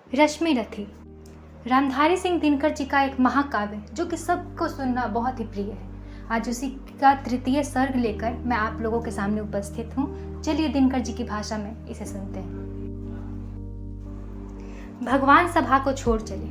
रश्मि रथी। रामधारी सिंह दिनकर जी का एक महाकाव्य जो कि सबको सुनना बहुत ही प्रिय है। आज उसी का तृतीय सर्ग लेकर मैं आप लोगों के सामने उपस्थित हूँ। चलिए दिनकर जी की भाषा में इसे सुनते हैं। भगवान सभा को छोड़ चले,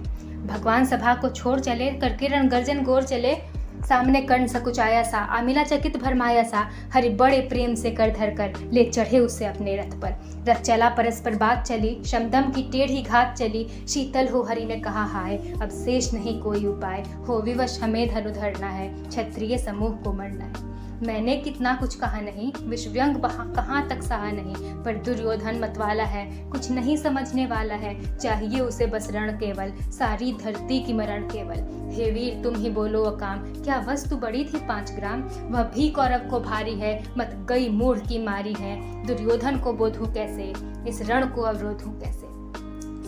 भगवान सभा को छोड़ चले, कर किरण गर्जन गोर चले, सामने कर्ण सकुचाया सा, आमिला चकित भरमाया सा, हरि बड़े प्रेम से कर धर कर ले चढ़े उससे अपने रथ पर। रथ चला परस्पर बात चली, शमदम की टेढ़ी घात चली, शीतल हो हरि ने कहा हाय, अब शेष नहीं कोई उपाय, हो विवश हमें धनु धरना है, क्षत्रिय समूह को मरना है। मैंने कितना कुछ कहा नहीं, विषव्यंग कहाँ तक सहा नहीं, पर दुर्योधन मतवाला है, कुछ नहीं समझने वाला है, चाहिए उसे बस रण केवल, सारी धरती की मरण केवल। हे वीर तुम ही बोलो अकाम, क्या वस्तु बड़ी थी 5 ग्राम, वह भी कौरव को भारी है, मत गई मूढ़ की मारी है, दुर्योधन को बोधूं कैसे, इस रण को अवरोधूं कैसे।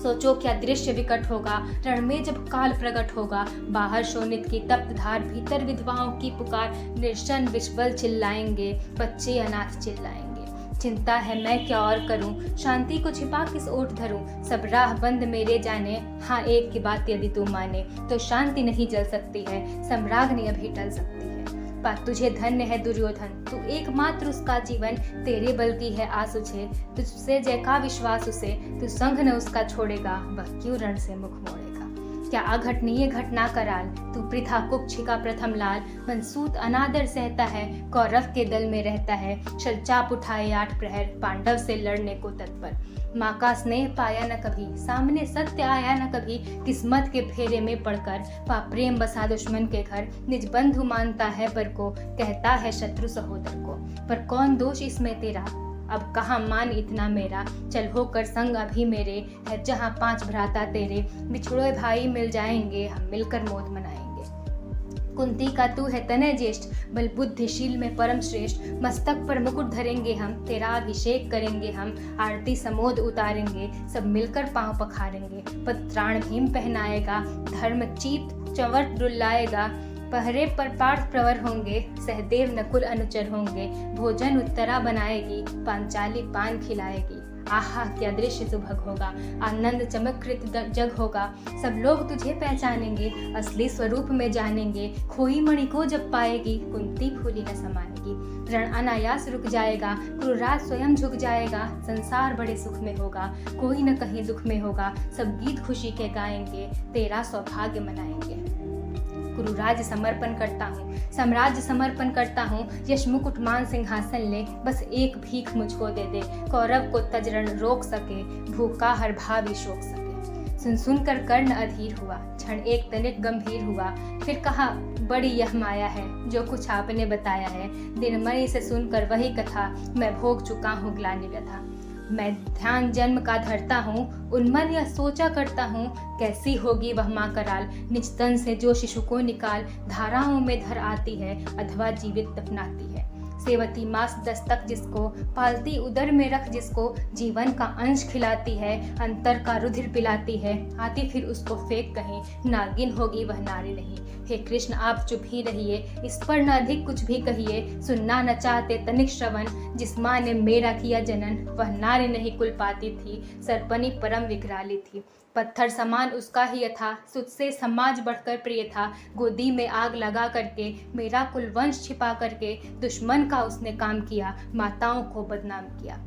सोचो क्या दृश्य विकट होगा, रण में जब काल प्रकट होगा, बाहर शोणित की तप्त धार, भीतर विधवाओं की पुकार, निर्जन विश्वल चिल्लाएंगे, बच्चे अनाथ चिल्लाएंगे। चिंता है मैं क्या और करूं, शांति को छिपा किस ओट धरूं, सब राह बंद मेरे जाने, हाँ एक की बात यदि तू माने, तो शांति नहीं जल सकती है, सम्राग्नि अभी टल सकती है। बात तुझे धन्य है दुर्योधन, तू एकमात्र उसका जीवन, तेरे बल की है आस उछे, तुझसे जय का विश्वास उसे, तू संग न उसका छोड़ेगा, वह क्यों रण से मुख मोड़ेगा। क्या अघटनीय घटना कराल, तू पृथा कुक्ष का प्रथम लाल, मनसूत अनादर सहता है, कौरव के दल में रहता है, शलचाप उठाए 8 प्रहर, पांडव से लड़ने को तत्पर। माँ का स्नेह पाया न कभी, सामने सत्य आया न कभी, किस्मत के फेरे में पड़कर, पा प्रेम बसा दुश्मन के घर, निज बंधु मानता है पर को, कहता है शत्रु सहोदर को। पर कौन दोष इसमें तेरा, अब कहाँ मान इतना मेरा, चल होकर संग अभी मेरे, है जहाँ 5 भ्राता तेरे, बिछुड़े भाई मिल जाएंगे, हम मिलकर मौत मनाएंगे। कुंती का तू है तनय ज्येष्ठ, बल बुद्धिशील में परम श्रेष्ठ, मस्तक पर मुकुट धरेंगे हम, तेरा अभिषेक करेंगे हम, आरती समोद उतारेंगे, सब मिलकर पांव पखारेंगे। पत्राण भीम पहनाएगा, धर्म चीत चंवर रुलाएगा, पहरे पर पार्थ प्रवर होंगे, सहदेव नकुल अनुचर होंगे, भोजन उत्तरा बनाएगी, पांचाली पान खिलाएगी। आहा क्या दृश्य सुभग होगा, आनंद चमत्कृत जग होगा, सब लोग तुझे पहचानेंगे, असली स्वरूप में जानेंगे, खोई मणि को जब पाएगी, कुंती फूली न समाएगी। रण अनायास रुक जाएगा, क्रूरराज स्वयं झुक जाएगा, संसार बड़े सुख में होगा, कोई न कहीं दुख में होगा, सब गीत खुशी के गाएंगे, तेरा सौभाग्य मनाएंगे। गुरुराज समर्पण करता हूँ, साम्राज्य समर्पण करता हूँ, यश मुकुट मान सिंहासन ले, बस एक भीख मुझको दे दे, कौरव को तजरण रोक सके, भूखा हर भावी शोक सके। सुन सुन कर कर्ण अधीर हुआ, क्षण एक तनिक गंभीर हुआ, फिर कहा बड़ी यह माया है, जो कुछ आपने बताया है, दिनमणि से सुनकर वही कथा, मैं भोग चुका हूँ ग्लानि व्यथा। मैं ध्यान जन्म का धरता हूँ, उन्मन यह सोचा करता हूँ, कैसी होगी वह माँ कराल, निज तन से जो शिशु को निकाल, धाराओं में धर आती है, अथवा जीवित दफनाती है। सेवती मास दस्तक जिसको, पालती उदर में रख जिसको, जीवन का अंश खिलाती है, अंतर का रुधिर पिलाती है, आती फिर उसको फेंक कहीं, नागिन होगी वह नारी नहीं। हे कृष्ण आप चुप ही रहिए, इस पर न अधिक कुछ भी कहिए, सुनना न चाहते तनिक श्रवण, जिस माँ ने मेरा किया जनन, वह नारी नहीं कुल पाती थी, सरपनी परम विकराली थी। पत्थर समान उसका ही था, सुध से समाज बढ़कर प्रिय था, गोदी में आग लगा करके, मेरा कुल वंश छिपा करके, दुश्मन का उसने काम किया, माताओं को बदनाम किया।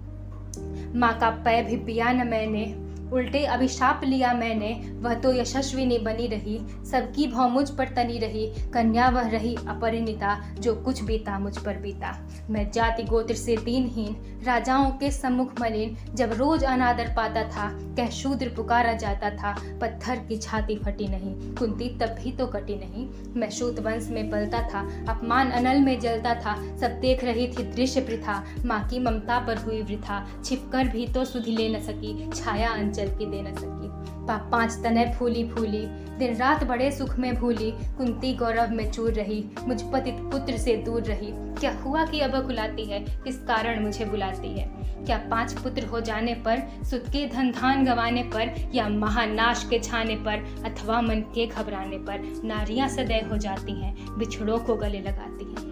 माँ का पैर भी पिया न मैंने, उल्टे अभिशाप लिया मैंने, वह तो यशस्विनी बनी रही, सबकी भौ मुझ पर तनी रही, कन्या वह रही अपरिणिता, जो कुछ बीता मुझ पर बीता। मैं जाति गोत्र से दीनहीन, राजाओं के सम्मुख मलिन, जब रोज अनादर पाता था, कह शूद्र पुकारा जाता था, पत्थर की छाती फटी नहीं, कुंती तब भी तो कटी नहीं। मैं शूत वंश में पलता था, अपमान अनल में जलता था, सब देख रही थी दृश्य प्रथा, माँ की ममता पर हुई वृथा, छिपकर भी तो सुधि ले न सकी, छाया चल के दे न सकी। 5 तनय फूली फूली, दिन रात बड़े सुख में भूली, कुंती गौरव में चूर रही, मुझ पतित पुत्र से दूर रही। क्या हुआ कि अब कुलाती है, किस कारण मुझे बुलाती है। क्या 5 पुत्र हो जाने पर, सुत के धन धान गंवाने पर, या महानाश के छाने पर, अथवा मन के घबराने पर, नारियां सदैव हो जाती हैं, बिछड़ों को गले लगाती हैं।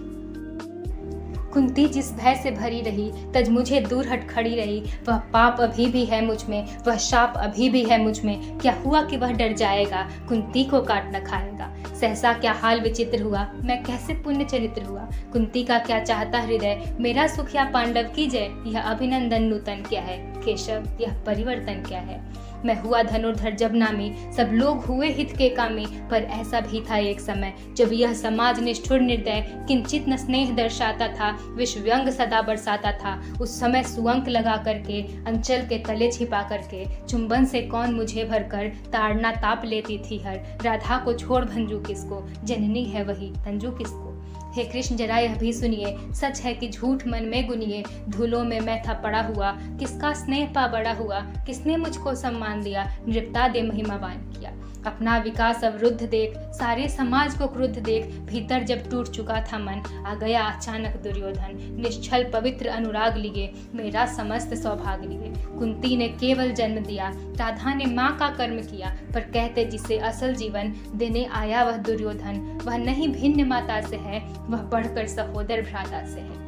कुंती जिस भय से भरी रही, तज मुझे दूर हट खड़ी रही। वह पाप अभी भी है मुझ में, वह शाप अभी भी है मुझ में। क्या हुआ कि वह डर जाएगा, कुंती को काट न खाएगा। सहसा क्या हाल विचित्र हुआ, मैं कैसे पुण्य चरित्र हुआ। कुंती का क्या चाहता हृदय, मेरा सुख या पांडव की जय। यह अभिनंदन नूतन क्या है, केशव यह परिवर्तन क्या है। मैं हुआ धनुर्धर जब नामी, सब लोग हुए हित के कामी। पर ऐसा भी था एक समय, जब यह समाज निष्ठुर निर्दय किंचित न स्नेह दर्शाता था, विष व्यंग सदा बरसाता था। उस समय सुअंक लगा करके, अंचल के तले छिपा करके, चुंबन से कौन मुझे भरकर ताड़ना ताप लेती थी हर। राधा को छोड़ भंजू किसको, जननी है वही तंजू किसको। हे कृष्ण जरा यह भी सुनिए, सच है कि झूठ मन में गुनिए। धूलों में मैं था पड़ा हुआ, किसका स्नेह पा बड़ा हुआ। किसने मुझको सम्मान दिया, नृपता दे महिमावान किया। अपना विकास अवरुद्ध देख, सारे समाज को क्रुद्ध देख, भीतर जब टूट चुका था मन, आ गया अचानक दुर्योधन। निश्चल पवित्र अनुराग लिए, मेरा समस्त सौभाग्य लिए। कुंती ने केवल जन्म दिया, राधा ने माँ का कर्म किया। पर कहते जिसे असल जीवन देने आया वह दुर्योधन, वह नहीं भिन्न माता से है, वह बढ़कर सहोदर भ्राता से है।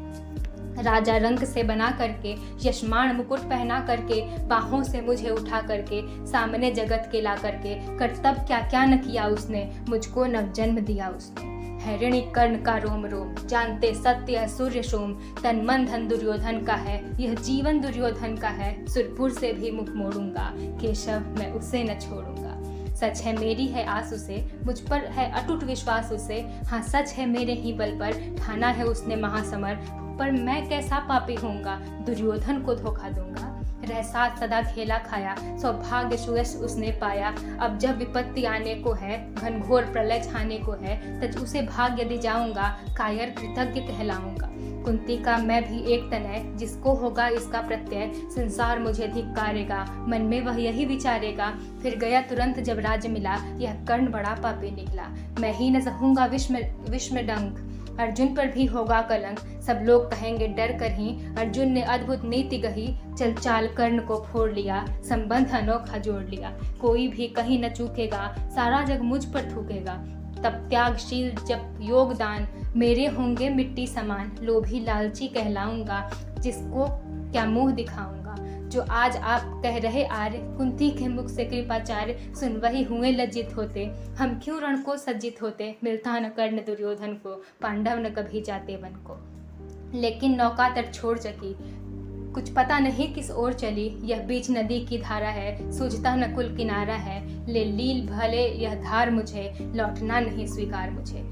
राजा रंग से बना करके, यशमान मुकुट पहना करके, बाहों से मुझे उठा करके, सामने जगत के ला करके, कर्तव्य क्या क्या न किया उसने, मुझको नव जन्म दिया उसने। हैरिणी कर्ण का रोम रोम, जानते सत्य सूर्य सोम। तन मन धन दुर्योधन का है, यह जीवन दुर्योधन का है। सुरपुर से भी मुख मोड़ूंगा, केशव मैं उसे न छोड़ूंगा। सच है मेरी है आस उसे, मुझ पर है अटूट विश्वास उसे। हाँ सच है मेरे ही बल पर, ठाना है उसने महासमर। पर मैं कैसा पापी होऊंगा, दुर्योधन को धोखा दूंगा। रह साथ सदा खेला खाया, सौभाग्य सुयश उसने पाया। अब जब विपत्ति आने को है, घनघोर प्रलय छाने को है, तज उसे भाग यदि जाऊंगा, कायर कृतज्ञ कहलाऊंगा। कुंती का मैं भी एक तन है, जिसको होगा इसका प्रत्यय, संसार मुझे धिक्कारेगा। मन में वह यही विचारेगा, फिर गया तुरंत जब राज्य मिला, यह कर्ण बड़ा पापी निकला। मैं ही न सहूंगा विषम डंक, अर्जुन पर भी होगा कलंक। सब लोग कहेंगे डर कर ही, अर्जुन ने अद्भुत नीति गही। चल चाल कर्ण को फोड़ लिया, संबंध अनोखा जोड़ लिया। कोई भी कहीं न चूकेगा, सारा जग मुझ पर थूकेगा। तब त्यागशील जब योगदान, मेरे होंगे मिट्टी समान। लोभी लालची कहलाऊंगा, जिसको क्या मुंह दिखाऊंगा। जो आज आप कह रहे आर्य, कुंती के मुख से कृपाचार्य, सुन वही हुए लज्जित होते। हम क्यों रण को सज्जित होते, मिलता न कर्ण दुर्योधन को, पांडव न कभी जाते वन को। लेकिन नौका तट छोड़ चकी, कुछ पता नहीं किस ओर चली। यह बीच नदी की धारा है, सूझता न कुल किनारा है। ले लील भले यह धार मुझे, लौटना नहीं स्वीकार मुझे।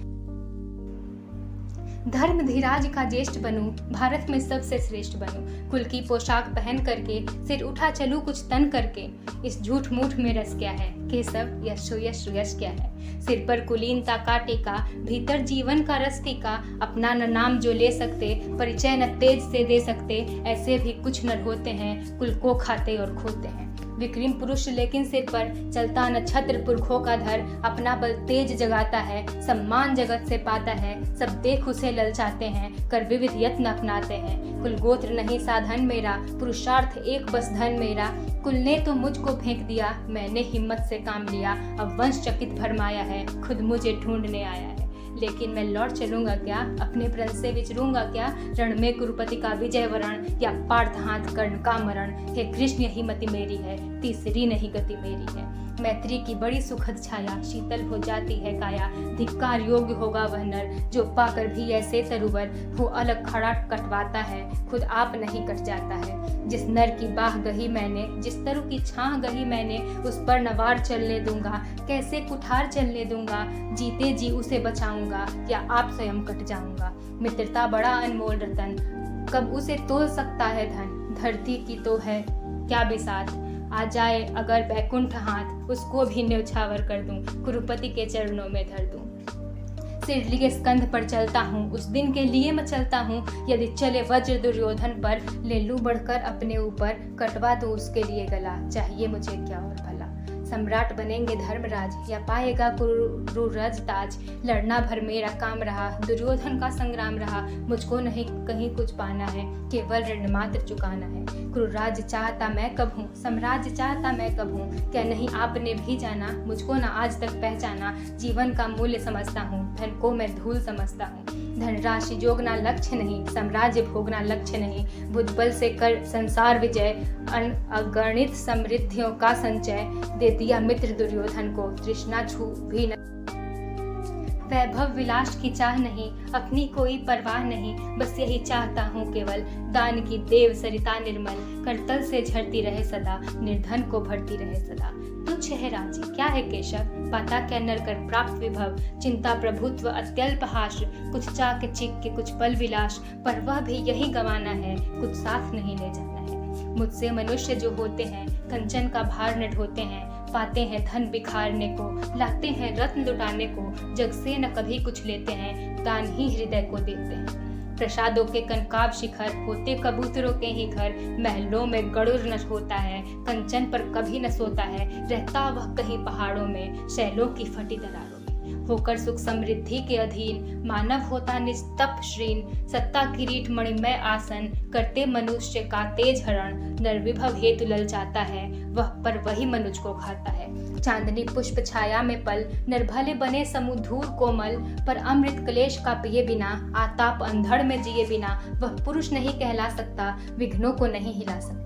धर्म धीराज का ज्येष्ठ बनूं, भारत में सबसे श्रेष्ठ बनूं। कुल की पोशाक पहन करके, सिर उठा चलूं कुछ तन करके। इस झूठ मूठ में रस क्या है, केशव यह सुयश क्या है। सिर पर कुलीनता का टीका, भीतर जीवन का रस टीका। अपना न नाम जो ले सकते, परिचय न तेज से दे सकते। ऐसे भी कुछ नर होते हैं, कुल को खाते और खोते हैं। विक्रम पुरुष लेकिन सिर पर चलता न छत्र पुरखों का धर। अपना बल तेज जगाता है, सम्मान जगत से पाता है। सब देख उसे ललचाते हैं, कर विविध यत्न अपनाते हैं। कुल गोत्र नहीं साधन मेरा, पुरुषार्थ एक बस धन मेरा। कुल ने तो मुझको फेंक दिया, मैंने हिम्मत से काम लिया। अब वंश चकित भरमाया है, खुद मुझे ढूंढने आया है। लेकिन मैं लौट चलूंगा क्या, अपने प्रण से विचरूंगा क्या। रण में कुरुपति का विजय वरण, या पार्थ हाथ कर्ण का मरण। हे कृष्ण यही मति मेरी है, तीसरी नहीं गति मेरी है। मैत्री की बड़ी सुखद छाया, शीतल हो जाती है काया। धिक्कार योग्य होगा वह नर, जो पाकर भी ऐसे तरुवर। वो अलग खड़ा कटवाता है, खुद आप नहीं कट जाता है। जिस नर की बाह गही मैंने, जिस तरु की छाह गही मैंने, उस पर नवार चलने दूंगा, कैसे कुठार चलने दूंगा। जीते जी उसे बचाऊंगा, या आप स्वयं कट जाऊंगा। मित्रता बड़ा अनमोल रतन, कब उसे तोल सकता है धन। धरती की तो है क्या बिसात, आ जाए अगर बैकुंठ हाथ, उसको भी न्यौछावर कर दूं, कुरुपति के चरणों में धर दूं। सिर लिए स्कंध पर चलता हूँ, उस दिन के लिए मैं चलता हूँ। यदि चले वज्र दुर्योधन पर, ले लूं बढ़कर अपने ऊपर। कटवा दूं उसके लिए गला, चाहिए मुझे क्या और भला। सम्राट बनेंगे धर्मराज, या पाएगा कुरुराज ताज। लड़ना भर मेरा काम रहा, दुर्योधन का संग्राम रहा। मुझको नहीं कहीं कुछ पाना है, केवल ऋण मात्र चुकाना है। कुरुराज चाहता मैं कब हूँ, सम्राज्य चाहता मैं कब हूँ। क्या नहीं आपने भी जाना, मुझको न आज तक पहचाना। जीवन का मूल्य समझता हूँ, धन को मैं धूल समझता हूँ। धनराशि जोगना लक्ष्य नहीं, साम्राज्य भोगना लक्ष्य नहीं, भुजबल से कर संसार विजय, अगणित समृद्धियों का संचय, दे दिया मित्र दुर्योधन को, तृष्णा छू भी न। वैभव विलास की चाह नहीं, अपनी कोई परवाह नहीं, बस यही चाहता हूँ केवल, दान की देव सरिता निर्मल, करतल से झरती रहे सदा, निर्धन को भरती रहे सदा। तुच्छ है राज्य क्या है केशव, पाता क्या नर कर प्राप्त विभव, चिंता प्रभुत्व अत्यल्प हास, कुछ चाक चिक के कुछ पल विलास, पर वह भी यही गंवाना है, कुछ साथ नहीं ले जाना है। मुझसे मनुष्य जो होते हैं, कंचन का भार न ढोते हैं, पाते हैं धन बिखारने को, लाते हैं रत्न लुटाने को, जग से न कभी कुछ लेते हैं, दान ही हृदय को देते हैं। प्रसादों के कनकाब शिखर, होते कबूतरों के ही घर, महलों में गरुड़ न होता है, कंचन पर कभी न सोता है, रहता वह कहीं पहाड़ों में, शैलों की फटी दरारों में। होकर सुख समृद्धि के अधीन, मानव होता निज तप श्रीन, सत्ता किरीट मणिमय आसन, करते मनुष्य का तेज हरण, नर विभव हेतु ललचाता है, वह पर वही मनुज को खाता है। चांदनी पुष्प छाया में पल, निर्भले बने समुधूर कोमल, पर अमृत क्लेश का पिए बिना, आताप अंधड़ में जिए बिना, वह पुरुष नहीं कहला सकता, विघ्नों को नहीं हिला सकता।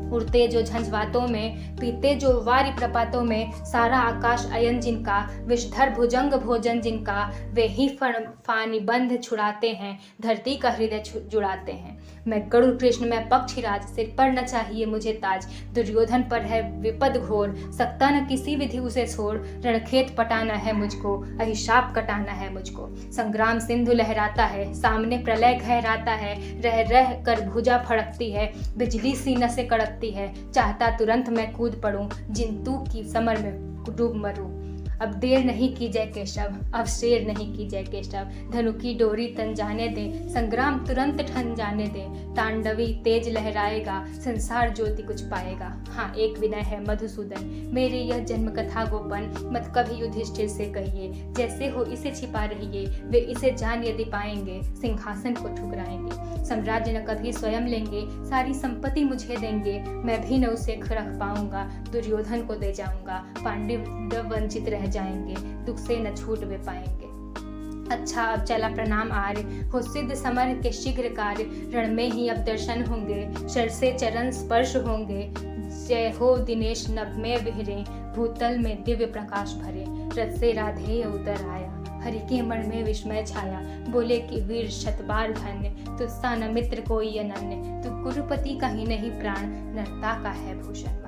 उड़ते जो झंझवातों में, पीते जो वारि प्रपातों में, सारा आकाश अयन जिनका, विषधर भुजंग भोजन जिनका, वे ही फानी बंध छुड़ाते हैं, धरती का हृदय जुड़ाते हैं। मैं गरुड़ कृष्ण में पक्षीराज, सिर पर न चाहिए मुझे ताज, दुर्योधन पर है विपद घोर, सकता न किसी विधि उसे छोड़, रणखेत पटाना है मुझको, अहिशाप कटाना है मुझको। संग्राम सिंधु लहराता है, सामने प्रलय गहराता है, रह रह कर भुजा फड़कती है, बिजली सीना से कड़कती है, चाहता तुरंत मैं कूद पड़ूं, जिंतु की समर में डूब मरूं। अब देर नहीं की जय केशव, अब शेर नहीं की जय केशव, धनु की डोरी तन जाने दे, संग्राम तुरंत ठन जाने दे, तांडवी तेज लहराएगा, संसार ज्योति कुछ पाएगा। हाँ, एक विनय है मधुसूदन, मेरी यह जन्म कथा गोपन, मत कभी युधिष्ठिर से कहिए, जैसे हो इसे छिपा रहिए, वे इसे जान यदि पाएंगे, सिंहासन को ठुकराएंगे। साम्राज्य न कभी स्वयं लेंगे, सारी संपत्ति मुझे देंगे, मैं भी न उसे रख पाऊंगा, दुर्योधन को दे जाऊंगा, पांडव वंचित रह जाएंगे, दुख से न छूट वे पाएंगे। अच्छा अब चला प्रणाम आर्य, हो सिद्ध समर के शीघ्र कार्य, रण में ही अब दर्शन होंगे, शर से चरण स्पर्श होंगे, जय हो दिनेश नभ में विहरे, भूतल में दिव्य प्रकाश भरे, रथ से राधेय उतर आया, हरि के मन में विस्मय छाया, बोले कि वीर शतबार धन्य, तुझसा न मित्र कोई अनन्य, तू कुरुपति का ही नहीं प्राण, नरता का है भूषण।